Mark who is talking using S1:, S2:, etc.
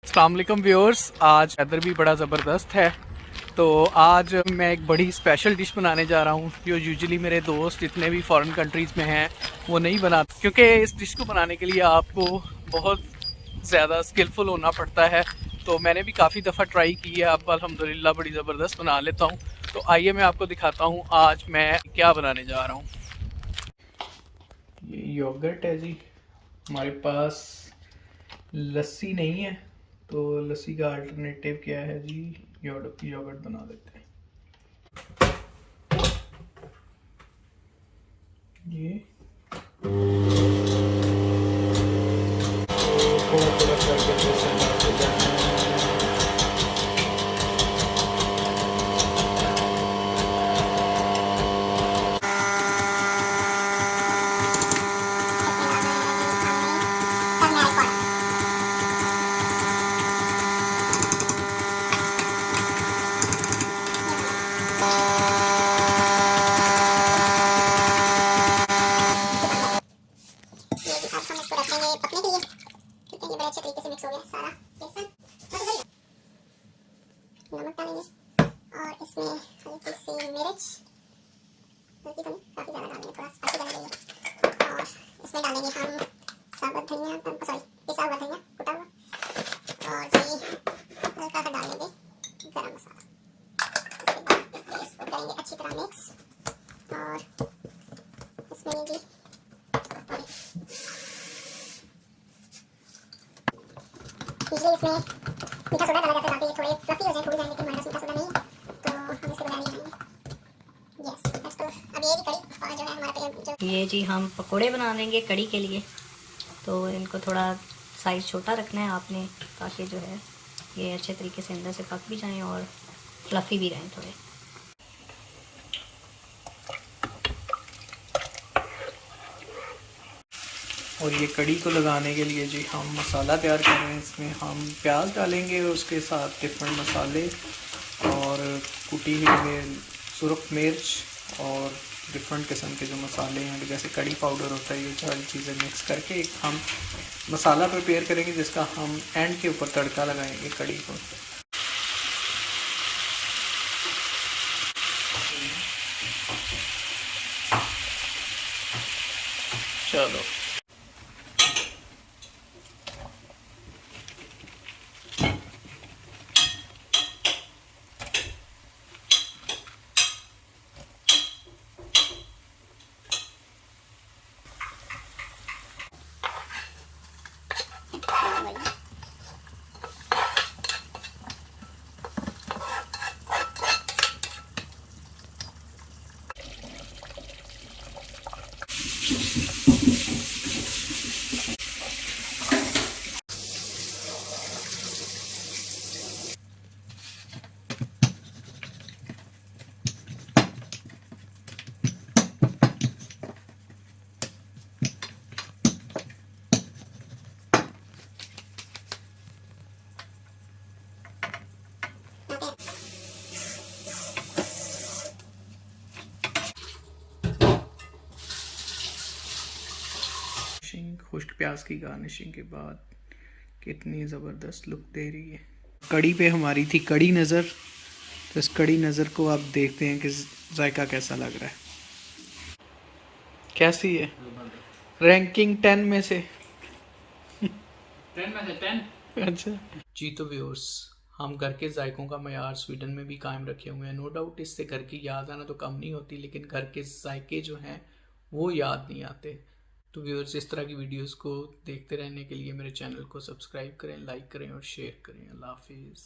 S1: अस्सलाम वालेकुम व्यूअर्स, आज वेदर भी बड़ा ज़बरदस्त है। तो आज मैं एक बड़ी स्पेशल डिश बनाने जा रहा हूँ जो यूजुअली मेरे दोस्त जितने भी फॉरेन कंट्रीज़ में हैं वो नहीं बनाते, क्योंकि इस डिश को बनाने के लिए आपको बहुत ज़्यादा स्किलफुल होना पड़ता है। तो मैंने भी काफ़ी दफ़ा ट्राई की है, अब अल्हम्दुलिल्लाह बड़ी ज़बरदस्त बना लेता हूँ। तो आइए मैं आपको दिखाता हूँ आज मैं क्या बनाने जा रहा हूँ। ये योगर्ट है जी, हमारे पास लस्सी नहीं है तो लस्सी का अल्टरनेटिव क्या है जी, योगर्ट बना देते हैं। ये थोड़ा थोड़ा करके जैसे डालते जाते हैं। हम इसको रखेंगे पकने के लिए, क्योंकि ये बड़े अच्छे तरीके से मिक्स हो गया सारा बेसन। नमक डालेंगे और इसमें हल्की सी मिर्च, हल्की तो नहीं काफ़ी ज़्यादा डालेंगे, थोड़ा स्पाइसी डालेंगे। और इसमें डालेंगे हम साबुत धनिया, सॉरी पिसा हुआ धनिया कुटा हुआ, और जी हल्का सा डालेंगे गरम मसाला। इसके बाद इसको करेंगे अच्छी तरह मिक्स। और इसमें ये जी यूजली इसमें मीठा सोडा डाला जाता है ताकि ये थोड़े फ्लफी हो जाए, फूल जाए, लेकिन हमारे पास मीठा सोडा नहीं है तो हम इसको बनाने जाएंगे। Yes let's go. अब ये कड़ी जो है हमारा जो
S2: ये जी हम पकोड़े बना लेंगे कड़ी के लिए। तो इनको थोड़ा साइज़ छोटा रखना है आपने, ताकि जो है ये अच्छे तरीके से अंदर से पक भी जाएं और फ्लफ़ी भी रहें थोड़े।
S1: और ये कड़ी को लगाने के लिए जी हम मसाला तैयार कर रहे हैं। इसमें हम प्याज डालेंगे, उसके साथ डिफरेंट मसाले और कुटी हुई सुरख मिर्च और डिफरेंट किस्म के जो मसाले हैं, जैसे कड़ी पाउडर होता है, ये सारी चीज़ें मिक्स करके एक हम मसाला प्रिपेयर करेंगे जिसका हम एंड के ऊपर तड़का लगाएंगे कड़ी को। चलो खुश्क प्याज की गार्निशिंग के बाद कितनी ज़बरदस्त लुक दे रही है। कड़ी पे हमारी थी कड़ी नज़र, तो इस कड़ी नज़र को आप देखते हैं कि जायका कैसा लग रहा है। कैसी है रैंकिंग 10 में से? 10 में से 10। अच्छा जी, तो व्यूअर्स हम घर के जायकों का मयार स्वीडन में भी कायम रखे हुए हैं। नो डाउट इससे घर की याद आना तो कम नहीं होती, लेकिन घर के जायके जो हैं वो याद नहीं आते। तो व्यूअर्स इस तरह की वीडियोस को देखते रहने के लिए मेरे चैनल को सब्सक्राइब करें, लाइक करें और शेयर करें। अल्लाह हाफिज़।